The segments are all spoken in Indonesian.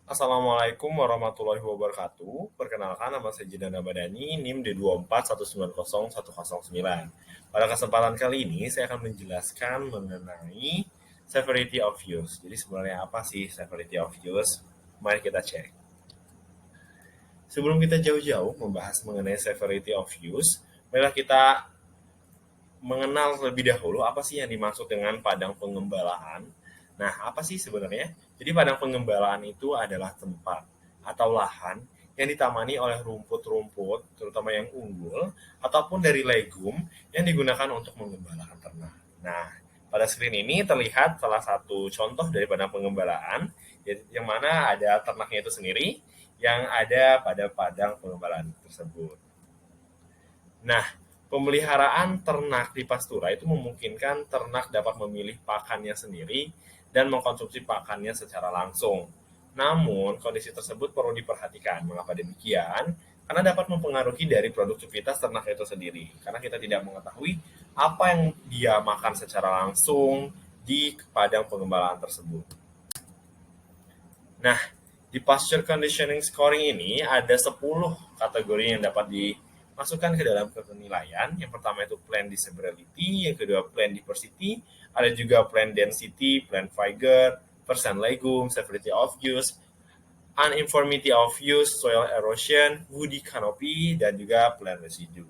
Assalamualaikum warahmatullahi wabarakatuh. Perkenalkan, nama saya Jidan Ramadhani, NIM D241901109. Pada kesempatan kali ini, saya akan menjelaskan mengenai severity of use. Jadi sebenarnya apa sih severity of use? Mari kita cek. Sebelum kita jauh-jauh membahas mengenai severity of use, marilah kita mengenal terlebih dahulu apa sih yang dimaksud dengan padang pengembalaan. Nah, apa sih sebenarnya? Jadi padang pengembalaan itu adalah tempat atau lahan yang ditamani oleh rumput-rumput, terutama yang unggul, ataupun dari legum yang digunakan untuk mengembalakan ternak. Nah, pada screen ini terlihat salah satu contoh dari padang pengembalaan, yang mana ada ternaknya itu sendiri, yang ada pada padang pengembalaan tersebut. Nah, pemeliharaan ternak di pastura itu memungkinkan ternak dapat memilih pakannya sendiri dan mengkonsumsi pakannya secara langsung. Namun, kondisi tersebut perlu diperhatikan. Mengapa demikian? Karena dapat mempengaruhi dari produktivitas ternak itu sendiri. Karena kita tidak mengetahui apa yang dia makan secara langsung di padang pengembalaan tersebut. Nah, di pasture conditioning scoring ini ada 10 kategori yang dapat dimasukkan ke dalam penilaian. Yang pertama itu plant disability, yang kedua plant diversity, ada juga plant density, plant vigor, percent legume, severity of use, uniformity of use, soil erosion, woody canopy, dan juga plant residue.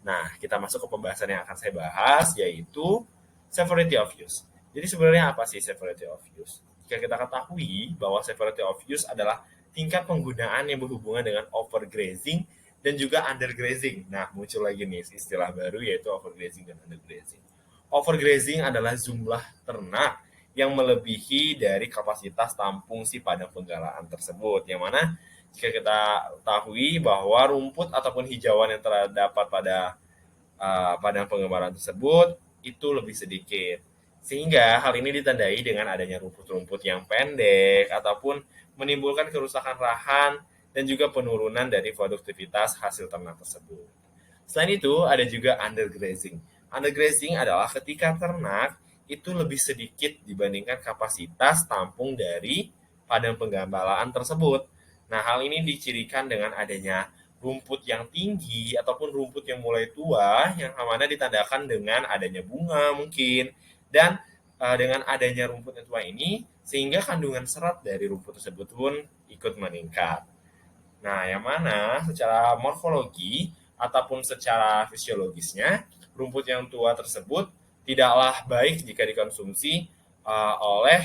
Nah, kita masuk ke pembahasan yang akan saya bahas, yaitu severity of use. Jadi sebenarnya apa sih severity of use? Jika kita ketahui bahwa severity of use adalah tingkat penggunaan yang berhubungan dengan overgrazing dan juga undergrazing. Nah, muncul lagi nih istilah baru yaitu overgrazing dan undergrazing. Overgrazing adalah jumlah ternak yang melebihi dari kapasitas tampung si padang penggalaan tersebut. Yang mana jika kita ketahui bahwa rumput ataupun hijauan yang terdapat pada padang pengembalaan tersebut itu lebih sedikit. Sehingga hal ini ditandai dengan adanya rumput-rumput yang pendek ataupun menimbulkan kerusakan lahan dan juga penurunan dari produktivitas hasil ternak tersebut. Selain itu, ada juga undergrazing. Undergrazing adalah ketika ternak itu lebih sedikit dibandingkan kapasitas tampung dari padang penggembalaan tersebut. Nah, hal ini dicirikan dengan adanya rumput yang tinggi ataupun rumput yang mulai tua yang mana ditandakan dengan adanya bunga mungkin dan dengan adanya rumput yang tua ini sehingga kandungan serat dari rumput tersebut pun ikut meningkat. Nah, yang mana secara morfologi ataupun secara fisiologisnya rumput yang tua tersebut tidaklah baik jika dikonsumsi oleh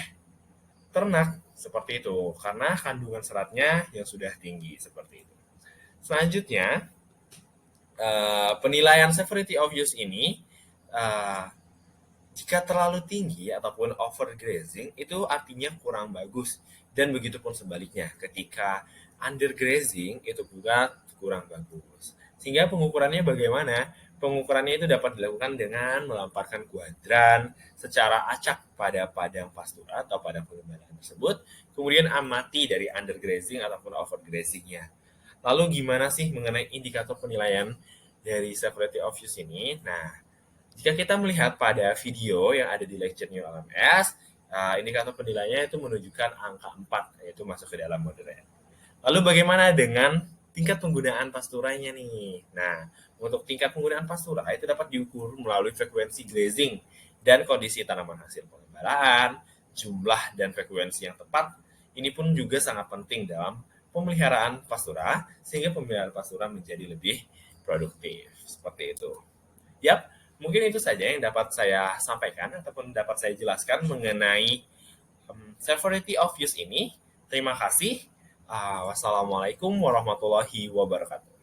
ternak seperti itu karena kandungan seratnya yang sudah tinggi seperti itu. Selanjutnya, penilaian severity of use ini jika terlalu tinggi ataupun overgrazing itu artinya kurang bagus dan begitu pun sebaliknya ketika undergrazing itu juga kurang bagus. Sehingga pengukurannya bagaimana? Pengukurannya itu dapat dilakukan dengan melamparkan kuadran secara acak pada padang pastura atau padang pengembalaan tersebut, kemudian amati dari undergrazing ataupun overgrazingnya. Lalu gimana sih mengenai indikator penilaian dari severity of use ini? Nah, jika kita melihat pada video yang ada di lecture New LMS, indikator penilaiannya itu menunjukkan angka 4, yaitu masuk ke dalam moderate. Lalu bagaimana dengan tingkat penggunaan pasturanya nih? Nah, untuk tingkat penggunaan pastura itu dapat diukur melalui frekuensi grazing dan kondisi tanaman hasil pengembalaan, jumlah dan frekuensi yang tepat. Ini pun juga sangat penting dalam pemeliharaan pastura sehingga pemeliharaan pastura menjadi lebih produktif. Seperti itu. Yap, mungkin itu saja yang dapat saya sampaikan ataupun dapat saya jelaskan mengenai severity of use ini. Terima kasih. Wassalamualaikum warahmatullahi wabarakatuh.